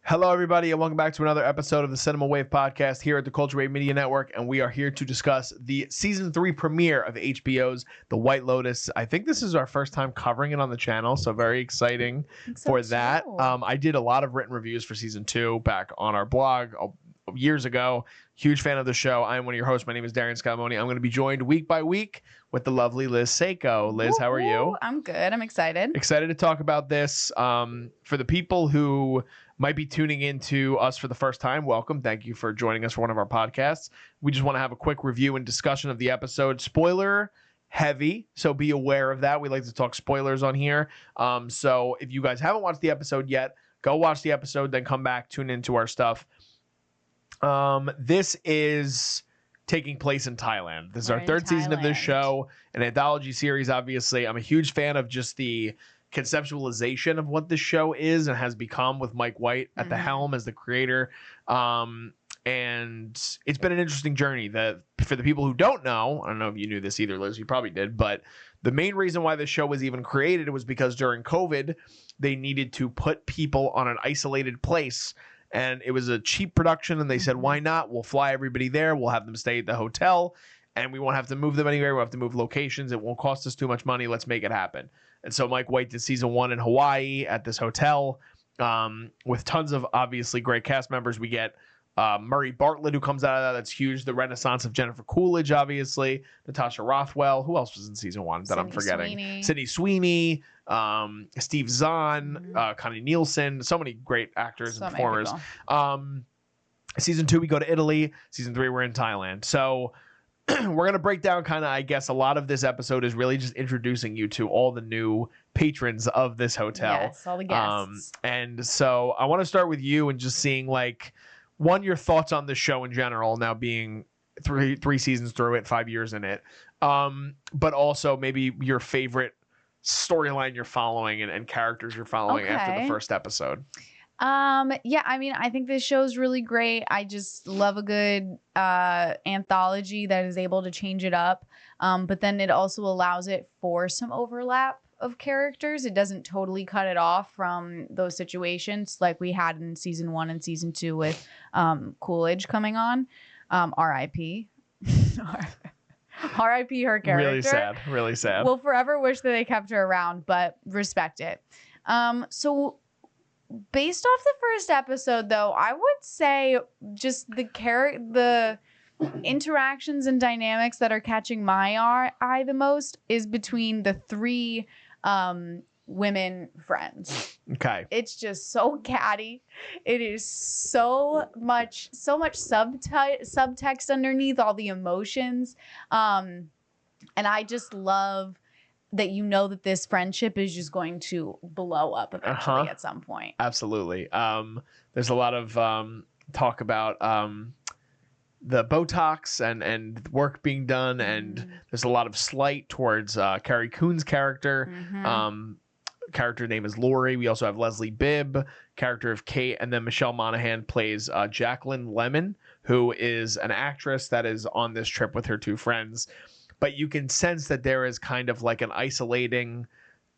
Hello, everybody, and welcome back to another episode of the Cinema Wave podcast here at the Culture Wave Media Network, and we are here to discuss the season 3 premiere of HBO's The White Lotus. I think this is our first time covering it on the channel, so very exciting for that. I did a lot of written reviews for season 2 back on our blog years ago. Huge fan of the show. I am one of your hosts. My name is Darian Liz. I'm going to be joined week by week with the lovely Liz Seiko. Liz, how are you? I'm good. I'm excited. Excited to talk about this. For the people who might be tuning into us for the first time, welcome. Thank you for joining us for one of our podcasts. We just want to have a quick review and discussion of the episode. Spoiler heavy, so be aware of that. We like to talk spoilers on here. So if you guys haven't watched the episode yet, go watch the episode, then come back, tune into our stuff. This is taking place in Thailand. This is our third season of this show, an anthology series. Obviously, I'm a huge fan of just the conceptualization of what this show is and has become with Mike White at the helm as the creator. And it's been an interesting journey. That for the people who don't know, I don't know if you knew this either, Liz, you probably did, but the main reason why this show was even created was because during COVID, they needed to put people on an isolated place. And it was a cheap production, and they said, why not? We'll fly everybody there. We'll have them stay at the hotel, and we won't have to move them anywhere. We'll have to move locations. It won't cost us too much money. Let's make it happen. And so Mike White did season 1 in Hawaii at this hotel with tons of obviously great cast members. We get Murray Bartlett, who comes out of that. That's huge. The renaissance of Jennifer Coolidge, obviously. Natasha Rothwell. Who else was in season 1 that I'm forgetting? Sydney Sweeney. Steve Zahn, Connie Nielsen, so many great actors and performers. Season 2 we go to Italy. Season 3 we're in Thailand. So we're gonna break down kind of, I guess, a lot of this episode is really just introducing you to all the new patrons of this hotel. Yes, all the guests. And so I want to start with you and just seeing, like, one, your thoughts on the show in general, now being three seasons through it, 5 years in it, but also maybe your favorite storyline you're following and characters you're following after the first episode. Yeah, I mean, I think this show's really great. I just love a good anthology that is able to change it up, but then it also allows it for some overlap of characters. It doesn't totally cut it off from those situations like we had in season 1 and season 2 with Coolidge coming on. R.I.P. R.I.P. her character. Really sad. We'll forever wish that they kept her around, but respect it. So based off the first episode, though, I would say just the interactions and dynamics that are catching my eye the most is between the 3 women friends. Okay. It's just so catty. It is so much subtext underneath all the emotions. And I just love that that this friendship is just going to blow up eventually at some point. Absolutely. There's a lot of talk about the Botox and work being done, and there's a lot of slight towards Carrie Coon's character. Character name is Lori. We also have Leslie Bibb, character of Kate, and then Michelle Monaghan plays Jacqueline Lemon, who is an actress that is on this trip with her 2 friends. But you can sense that there is kind of like an isolating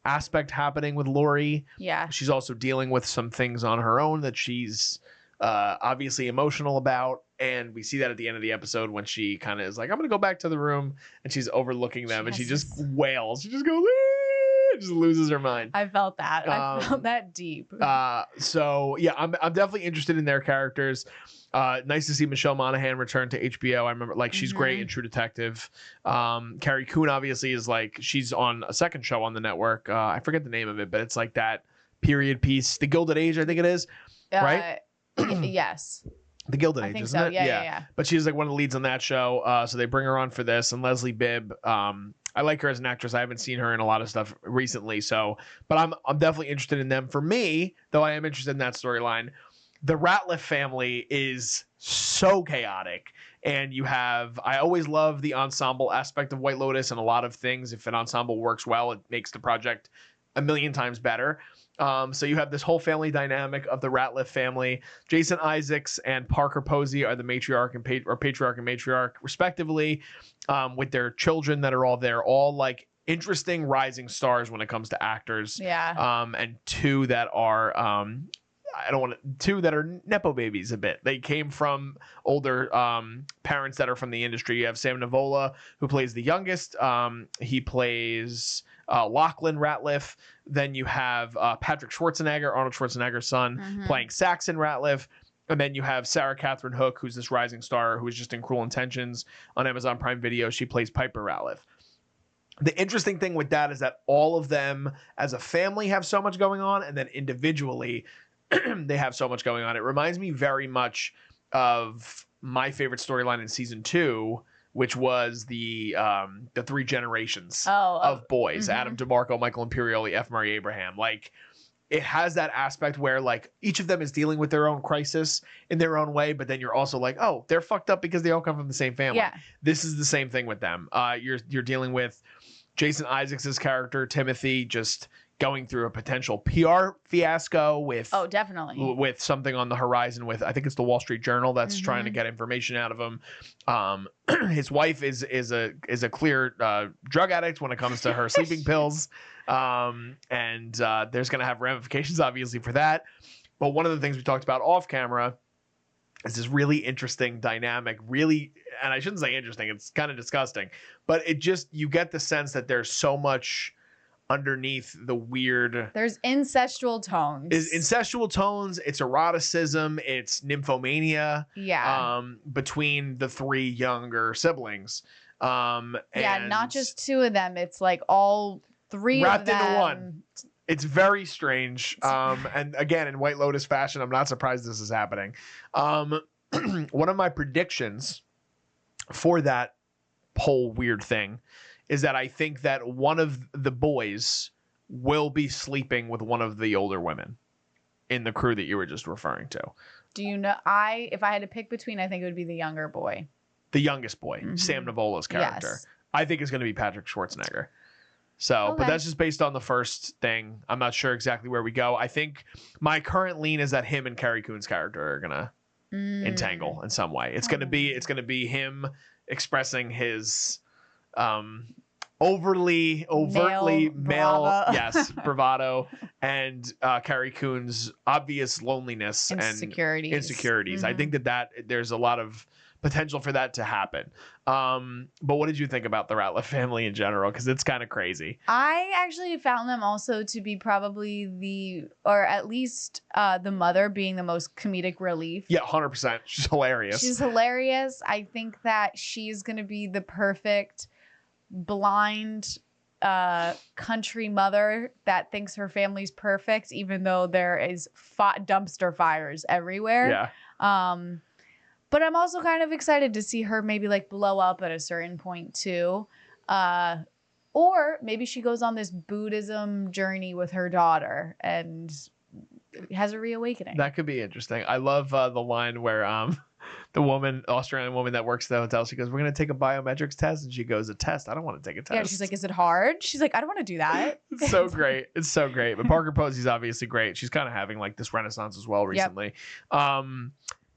aspect happening with Lori. Yeah. She's also dealing with some things on her own that she's obviously emotional about. And we see that at the end of the episode when she kind of is like, I'm going to go back to the room, and she's overlooking them and she just wails. She just goes, just loses her mind. I felt that. I felt that deep. So yeah, I'm definitely interested in their characters. Nice to see Michelle Monaghan return to HBO. I remember, like, she's great in True Detective. Carrie Coon obviously is, like, she's on a second show on the network. I forget the name of it, but it's like that period piece, The Gilded Age, I think it is, right? Yes. The Gilded Age, isn't it? Yeah. But she's like one of the leads on that show. So they bring her on for this. And Leslie Bibb, I like her as an actress. I haven't seen her in a lot of stuff recently. So, but I'm definitely interested in them. For me, though, I am interested in that storyline. The Ratliff family is so chaotic. And I always love the ensemble aspect of White Lotus and a lot of things. If an ensemble works well, it makes the project a million times better. So you have this whole family dynamic of the Ratliff family. Jason Isaacs and Parker Posey are the patriarch and matriarch, respectively, with their children that are all there, all like interesting rising stars when it comes to actors. Yeah. And 2 that are I don't want to, two that are Nepo babies a bit. They came from older parents that are from the industry. You have Sam Nivola, who plays the youngest. He plays Lachlan Ratliff. Then you have Patrick Schwarzenegger, Arnold Schwarzenegger's son, playing Saxon Ratliff. And then you have Sarah Catherine Hook, who's this rising star who is just in Cruel Intentions on Amazon Prime Video. She plays Piper Ratliff. The interesting thing with that is that all of them as a family have so much going on, and then individually they have so much going on. It reminds me very much of my favorite storyline in season 2, which was the three generations of boys: Adam DeMarco, Michael Imperioli, F. Murray Abraham. Like, it has that aspect where like each of them is dealing with their own crisis in their own way, but then you're also like, oh, they're fucked up because they all come from the same family. Yeah. This is the same thing with them. You're dealing with Jason Isaacs' character, Timothy, just going through a potential PR fiasco with definitely with something on the horizon with, I think it's the Wall Street Journal that's trying to get information out of him. His wife is a clear drug addict when it comes to her sleeping pills. And there's going to have ramifications obviously for that. But one of the things we talked about off camera is this really interesting dynamic, really, and I shouldn't say interesting, it's kind of disgusting, but it just, you get the sense that there's so much underneath the weird. There's incestual tones. It's eroticism, it's nymphomania. Yeah. Between the three younger siblings. And not just two of them. It's like all three wrapped of them into one. It's very strange. And again, in White Lotus fashion, I'm not surprised this is happening. One of my predictions for that whole weird thing is that I think that one of the boys will be sleeping with one of the older women in the crew that you were just referring to. Do you know? If I had to pick between, I think it would be the younger boy. The youngest boy, Sam Nivola's character. Yes. I think it's going to be Patrick Schwarzenegger. So, but that's just based on the first thing. I'm not sure exactly where we go. I think my current lean is that him and Carrie Coon's character are gonna entangle in some way. It's gonna be him expressing his overtly male bravado, and Carrie Coon's obvious loneliness and insecurities. I think that there's a lot of potential for that to happen. But what did you think about the Ratliff family in general? Because it's kind of crazy. I actually found them also to be probably or at least the mother being the most comedic relief. Yeah, 100%. She's hilarious. I think that she's going to be the perfect blind country mother that thinks her family's perfect, even though there is dumpster fires everywhere. Yeah. But I'm also kind of excited to see her maybe like blow up at a certain point too. Or maybe she goes on this Buddhism journey with her daughter and has a reawakening. That could be interesting. I love the line where the Australian woman that works at the hotel, she goes, "We're going to take a biometrics test." And she goes, "A test? I don't want to take a test." Yeah, she's like, "Is it hard?" She's like, "I don't want to do that." It's so great. It's so great. But Parker Posey's obviously great. She's kind of having like this renaissance as well recently. Yep.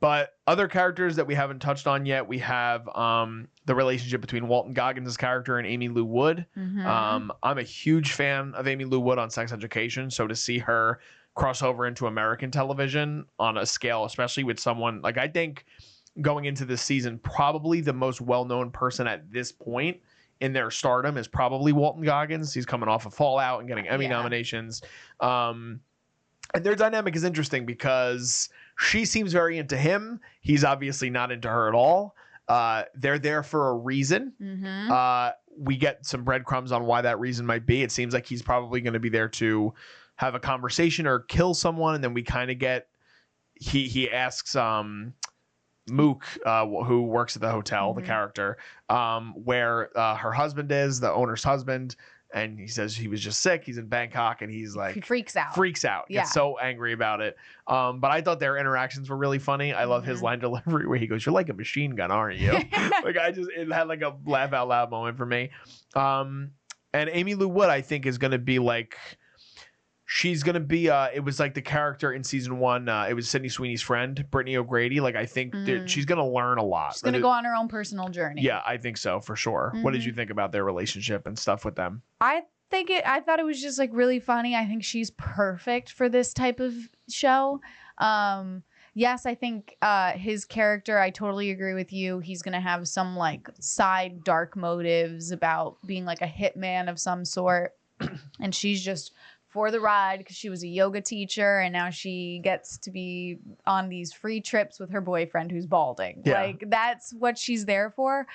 But other characters that we haven't touched on yet, we have the relationship between Walton Goggins' character and Aimee Lou Wood. I'm a huge fan of Aimee Lou Wood on Sex Education. So to see her cross over into American television on a scale, especially with someone like, I think going into this season, probably the most well-known person at this point in their stardom is probably Walton Goggins. He's coming off of Fallout and getting Emmy nominations. And their dynamic is interesting because she seems very into him. He's obviously not into her at all. They're there for a reason. We get some breadcrumbs on why that reason might be. It seems like he's probably going to be there to have a conversation or kill someone. And then we kind of get, he asks Mook, who works at the hotel, the character, where her husband is, the owner's husband. And he says he was just sick. He's in Bangkok, and he's like... He freaks out. Yeah. Gets so angry about it. But I thought their interactions were really funny. I love his line delivery where he goes, "You're like a machine gun, aren't you?" It had like a laugh out loud moment for me. And Aimee Lou Wood, I think, is going to be like... She's going to be... it was like the character in season 1. It was Sydney Sweeney's friend, Brittany O'Grady. Like, I think she's going to learn a lot. She's going to go on her own personal journey. Yeah, I think so, for sure. What did you think about their relationship and stuff with them? I thought it was just like really funny. I think she's perfect for this type of show. Yes, I think his character, I totally agree with you. He's going to have some like side dark motives about being like a hitman of some sort. And she's just for the ride because she was a yoga teacher and now she gets to be on these free trips with her boyfriend who's balding. Yeah. Like that's what she's there for.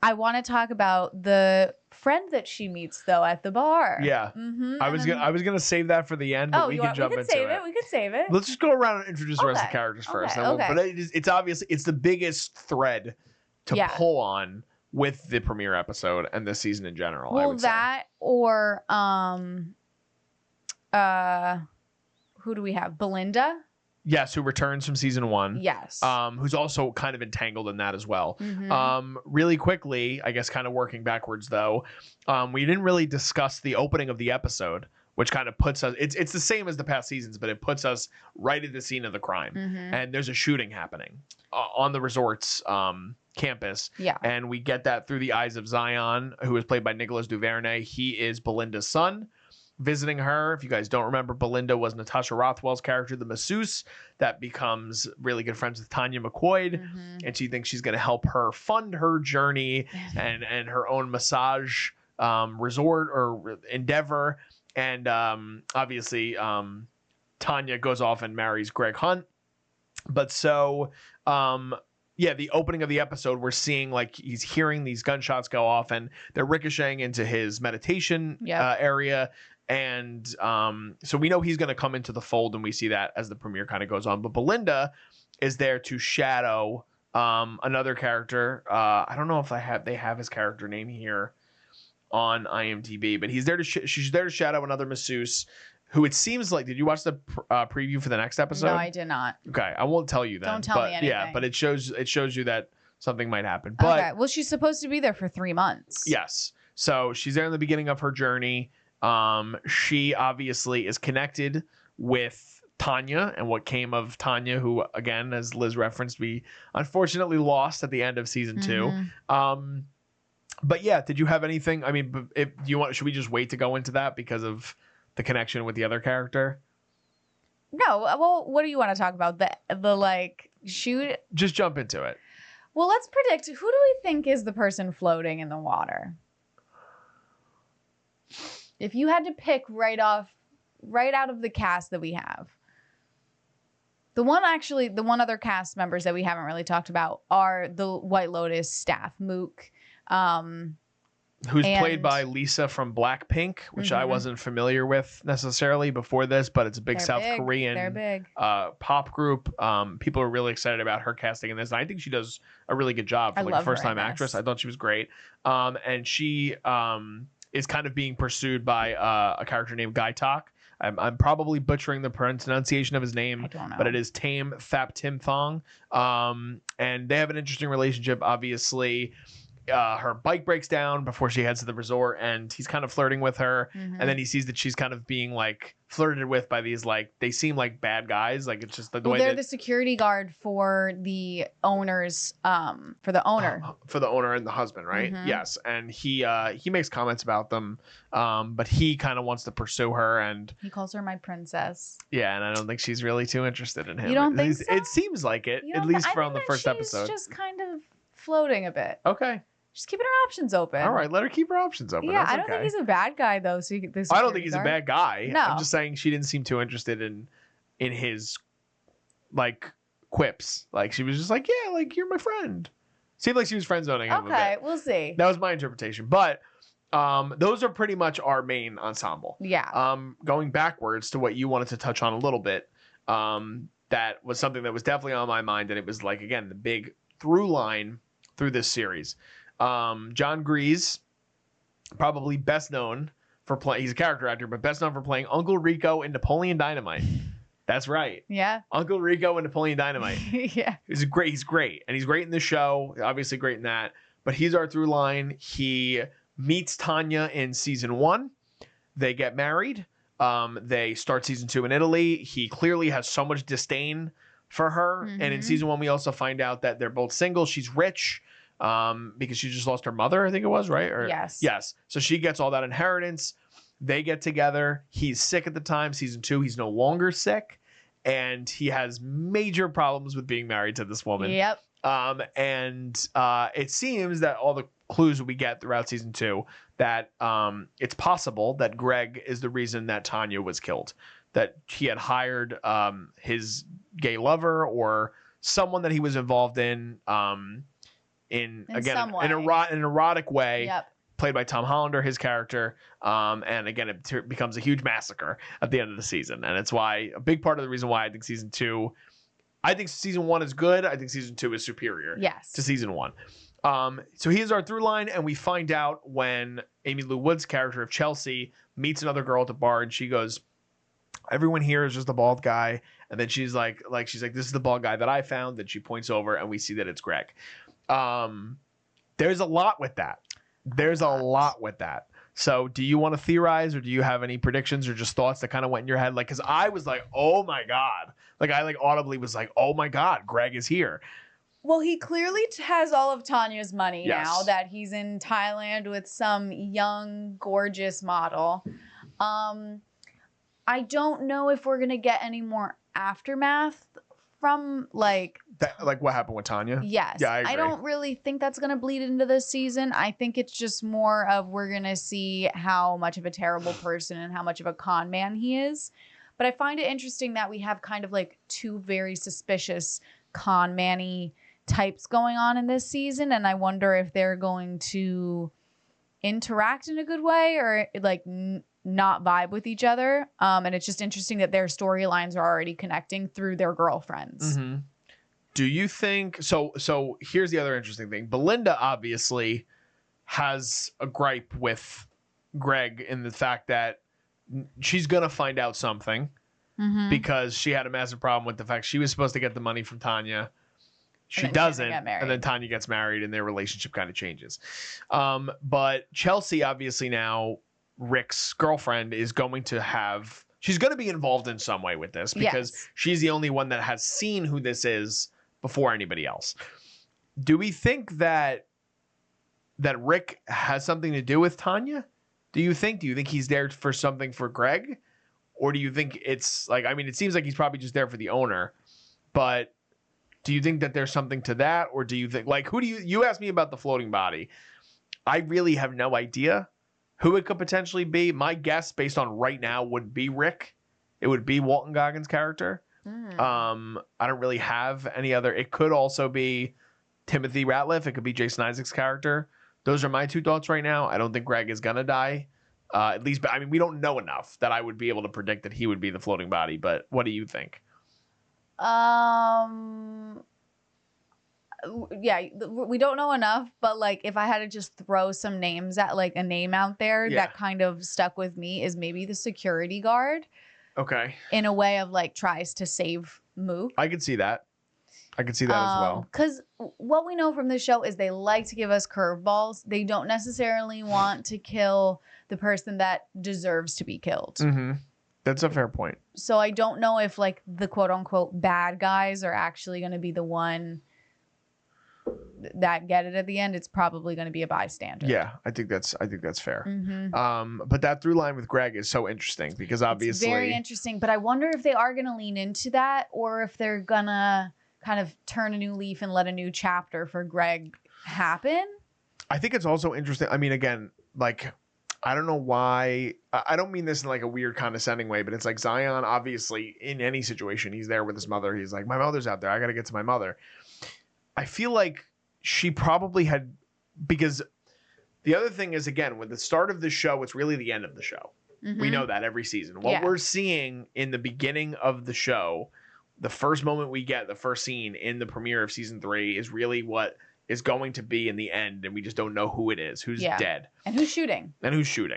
I want to talk about the friend that she meets though at the bar. Yeah. I was gonna save that for the end, but we can jump into it. We could save it. Let's just go around and introduce the rest of the characters first. Okay. But it's obviously it's the biggest thread to pull on with the premiere episode and this season in general. Well, I would that say. Or who do we have? Belinda. Yes, who returns from season 1. Yes. Who's also kind of entangled in that as well. Mm-hmm. Really quickly, I guess kind of working backwards though, we didn't really discuss the opening of the episode, which kind of puts us, it's the same as the past seasons, but it puts us right at the scene of the crime. Mm-hmm. And there's a shooting happening on the resort's campus. Yeah. And we get that through the eyes of Zion, who is played by Nicolas Duvernay. He is Belinda's son. Visiting her. If you guys don't remember, Belinda was Natasha Rothwell's character, the masseuse, that becomes really good friends with Tanya McQuoid. Mm-hmm. And she thinks she's going to help her fund her journey and her own massage resort or endeavor. And obviously, Tanya goes off and marries Greg Hunt. But so, the opening of the episode, we're seeing like he's hearing these gunshots go off and they're ricocheting into his meditation area. And so we know he's going to come into the fold, and we see that as the premiere kind of goes on. But Belinda is there to shadow another character. I don't know if they have his character name here on IMDb, but he's there to she's there to shadow another masseuse who it seems like. Did you watch the preview for the next episode? No, I did not. Okay, I won't tell you then. Don't tell me anything. Yeah, but it shows you that something might happen. But okay, well, she's supposed to be there for 3 months. Yes, so she's there in the beginning of her journey. She obviously is connected with Tanya and what came of Tanya, who, again, as Liz referenced, we unfortunately lost at the end of season 2. But yeah, did you have anything? I mean, should we just wait to go into that because of the connection with the other character? No. Well, what do you want to talk about? The like shoot? Just jump into it. Well, let's predict. Who do we think is the person floating in the water? If you had to pick right out of the cast that we have, the one other cast members that we haven't really talked about are the White Lotus staff, Mook, who's played by Lisa from Blackpink, which I wasn't familiar with necessarily before this, but it's a big South Korean pop group. People are really excited about her casting in this, and I think she does a really good job for like a first-time actress. I thought she was great, and she is kind of being pursued by a character named Guy Tak. I'm probably butchering the pronunciation of his name, but it is Tayme Thapthimthong. And they have an interesting relationship, obviously. Her bike breaks down before she heads to the resort, and he's kind of flirting with her. And then he sees that she's kind of being like flirted with by these, like, they seem like bad guys. Like, it's just the way they're the security guard for the owners, for the owner and the husband, right? Yes. And he makes comments about them, but he kind of wants to pursue her, and he calls her my princess. Yeah, and I don't think she's really too interested in him. You don't think so? It seems like it, at least from the first episode. She's just kind of floating a bit. Okay. She's keeping her options open. All right, let her keep her options open. Yeah, That's I don't think he's a bad guy though. So I don't think he's a bad guy. No. I'm just saying she didn't seem too interested in his like quips. Like she was just like, yeah, like you're my friend. Seemed like she was friend zoning him a bit. Okay, we'll see. That was my interpretation. But those are pretty much our main ensemble. Yeah. Going backwards to what you wanted to touch on a little bit, that was something that was definitely on my mind, and it was like, again, the big through line through this series. John Grease, probably best known for playing, he's a character actor, but best known for playing Uncle Rico in Napoleon Dynamite. That's right. Yeah. Uncle Rico in Napoleon Dynamite. Yeah. He's great. And he's great in the show, obviously great in that. But he's our through line. He meets Tanya in season 1. They get married. They start season 2 in Italy. He clearly has so much disdain for her. And in season 1, we also find out that they're both single. She's rich. Because she just lost her mother, I think it was, right? Yes. Yes. So she gets all that inheritance. They get together. He's sick at the time. Season 2, he's no longer sick. And he has major problems with being married to this woman. Yep. And it seems that all the clues we get throughout season 2 that it's possible that Greg is the reason that Tanya was killed. That he had hired his gay lover or someone that he was involved in an erotic way. Yep. Played by Tom Hollander, his character. And again, it becomes a huge massacre at the end of the season. And it's why a big part of the reason why I think season 1 is good. I think season 2 is superior to season 1. So he is our through line. And we find out when Aimee Lou Wood's character of Chelsea meets another girl at the bar and she goes, everyone here is just a bald guy. And then she's like, this is the bald guy that I found. Then she points over and we see that it's Greg. There's a lot with that. So do you want to theorize or do you have any predictions or just thoughts that kind of went in your head? Like, cause I was like, oh my God. Like I audibly was like, oh my God, Greg is here. Well, he clearly has all of Tanya's money now that he's in Thailand with some young, gorgeous model. I don't know if we're going to get any more aftermath from like what happened with Tanya. Yes. Yeah, I agree. I don't really think that's going to bleed into this season. I think it's just more of we're going to see how much of a terrible person and how much of a con man he is. But I find it interesting that we have kind of like two very suspicious con man-y types going on in this season. And I wonder if they're going to interact in a good way or like not vibe with each other. And it's just interesting that their storylines are already connecting through their girlfriends. Mm-hmm. Do you think so here's the other interesting thing. Belinda obviously has a gripe with Greg in the fact that she's going to find out something because she had a massive problem with the fact she was supposed to get the money from Tanya. She doesn't. And then Tanya gets married and their relationship kind of changes. But Chelsea, obviously now Rick's girlfriend, is going to she's going to be involved in some way with this because she's the only one that has seen who this is before anybody else. Do we think that Rick has something to do with Tanya? Do you think he's there for something for Greg? Or do you think it's like, I mean, it seems like he's probably just there for the owner, but do you think that there's something to that? Or do you think, like, you asked me about the floating body. I really have no idea who it could potentially be. My guess based on right now would be Rick. It would be Walton Goggins' character. I don't really have any other. It could also be Timothy Ratliff. It could be Jason Isaac's character. Those are my two thoughts right now. I don't think Greg is going to die. At least, I mean, we don't know enough that I would be able to predict that he would be the floating body. But what do you think? Yeah, we don't know enough, but like if I had to just throw some names at like a name out there that kind of stuck with me is maybe the security guard. Okay. In a way of like tries to save Mook. I could see that. As well. Because what we know from the show is they like to give us curveballs. They don't necessarily want to kill the person that deserves to be killed. Mm-hmm. That's a fair point. So I don't know if like the quote unquote bad guys are actually going to be the one that get it at the end. It's probably going to be a bystander. Yeah, I think that's fair. Mm-hmm. But that through line with Greg is so interesting because obviously it's very interesting. But I wonder if they are going to lean into that or if they're gonna kind of turn a new leaf and let a new chapter for Greg happen. I think it's also interesting. I mean, again, like, I don't know why. I don't mean this in like a weird condescending way, but it's like Zion, obviously, in any situation, he's there with his mother. He's like, my mother's out there. I got to get to my mother. I feel like she probably had, because the other thing is, again, with the start of the show, it's really the end of the show. We know that every season. What we're seeing in the beginning of the show, the first moment we get, the first scene in the premiere of season 3 is really what is going to be in the end. And we just don't know who it is, who's dead. And who's shooting.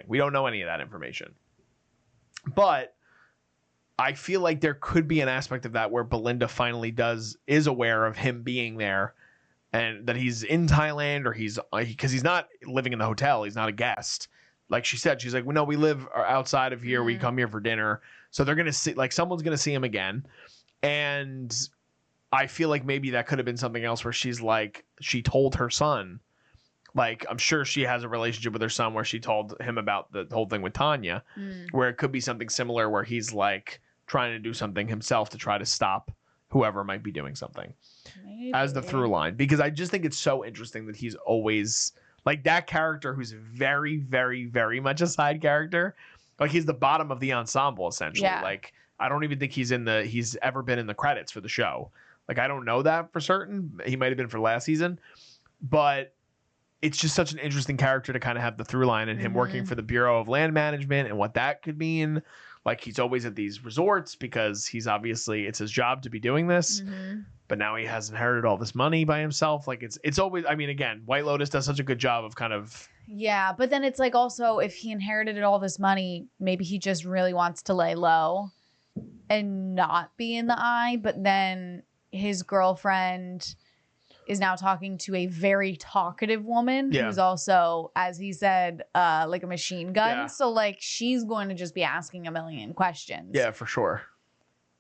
We don't know any of that information. But I feel like there could be an aspect of that where Belinda finally is aware of him being there and that he's in Thailand or because he's not living in the hotel. He's not a guest. Like she said, she's like, well, no, we live outside of here. We come here for dinner. So they're going to see, like, someone's going to see him again. And I feel like maybe that could have been something else where she's like, she told her son Like, I'm sure she has a relationship with her son where she told him about the whole thing with Tanya, where it could be something similar where he's like trying to do something himself to try to stop whoever might be doing something. Maybe. As the through line, because I just think it's so interesting that he's always like that character who's very, very, very much a side character. Like, he's the bottom of the ensemble, essentially. Yeah. Like, I don't even think he's ever been in the credits for the show. Like, I don't know that for certain. He might have been for last season, but it's just such an interesting character to kind of have the through line and him working for the Bureau of Land Management and what that could mean. Like, he's always at these resorts because he's obviously, it's his job to be doing this, but now he has inherited all this money by himself. Like, it's always, I mean, again, White Lotus does such a good job of kind of. Yeah, but then it's like also if he inherited all this money, maybe he just really wants to lay low and not be in the eye. But then his girlfriend is now talking to a very talkative woman who's also, as he said, like a machine gun. Yeah. So like she's going to just be asking a million questions. Yeah, for sure.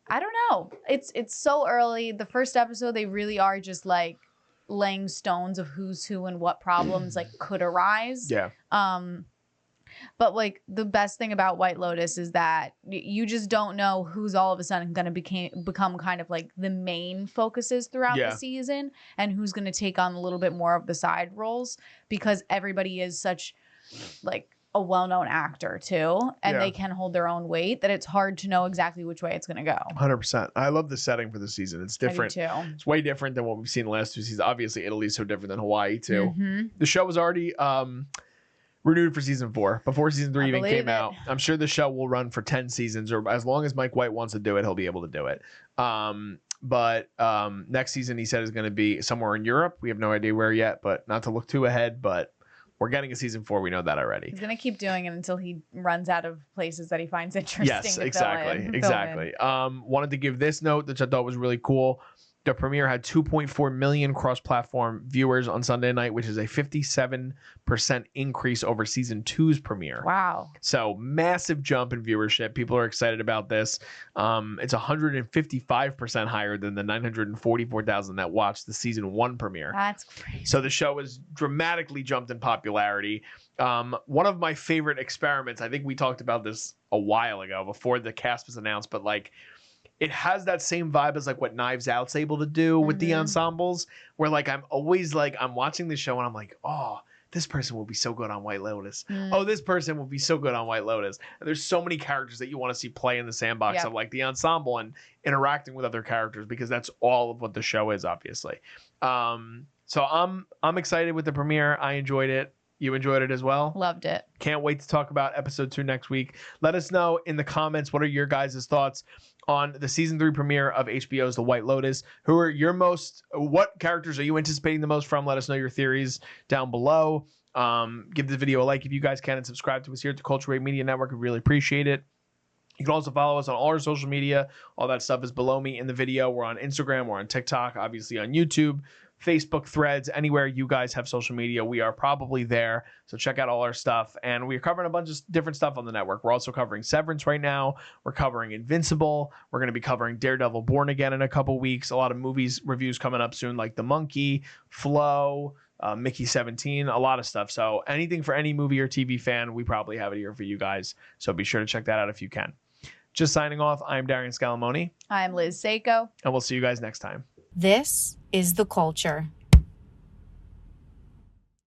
I don't know. It's so early. The first episode, they really are just like laying stones of who's who and what problems like could arise. Yeah. But like the best thing about White Lotus is that you just don't know who's all of a sudden going to become kind of like the main focuses throughout the season and who's going to take on a little bit more of the side roles because everybody is such like a well-known actor too, and they can hold their own weight that it's hard to know exactly which way it's going to go. 100%. I love the setting for the season. It's different. I do too. It's way different than what we've seen the last two seasons. Obviously, Italy's so different than Hawaii too. The show was already renewed for season 4 before season 3 even came out. I'm sure the show will run for 10 seasons, or as long as Mike White wants to do it, he'll be able to do it. But next season, he said, is going to be somewhere in Europe. We have no idea where yet, but not to look too ahead, but we're getting a season 4. We know that already. He's going to keep doing it until he runs out of places that he finds interesting. Yes, exactly. Wanted to give this note, which I thought was really cool. The premiere had 2.4 million cross-platform viewers on Sunday night, which is a 57% increase over season 2's premiere. Wow. So massive jump in viewership. People are excited about this. It's 155% higher than the 944,000 that watched the season 1 premiere. That's crazy. So the show has dramatically jumped in popularity. One of my favorite experiments, I think we talked about this a while ago before the cast was announced, but like, it has that same vibe as like what Knives Out's able to do with the ensembles, where like I'm always like I'm watching the show and I'm like, oh, this person will be so good on White Lotus. Oh, this person will be so good on White Lotus. And there's so many characters that you want to see play in the sandbox of like the ensemble and interacting with other characters, because that's all of what the show is, obviously. So I'm excited with the premiere. I enjoyed it. You enjoyed it as well? Loved it. Can't wait to talk about episode 2 next week. Let us know in the comments, what are your guys' thoughts on the season 3 premiere of HBO's The White Lotus? What characters are you anticipating the most from? Let us know your theories down below. Give the video a like if you guys can, and subscribe to us here at the Culture Wave Media Network. We really appreciate it. You can also follow us on all our social media. All that stuff is below me in the video. We're on Instagram. We're on TikTok, obviously on YouTube, Facebook, Threads, anywhere you guys have social media, we are probably there. So check out all our stuff. And we're covering a bunch of different stuff on the network. We're also covering Severance right now. We're covering Invincible. We're going to be covering Daredevil Born Again in a couple weeks. A lot of movies reviews coming up soon, like The Monkey, Flow, Mickey 17, a lot of stuff. So anything for any movie or TV fan, we probably have it here for you guys. So be sure to check that out if you can. Just signing off, I'm Darian Scalamoni. I'm Liz Seiko. And we'll see you guys next time. This is The Culture.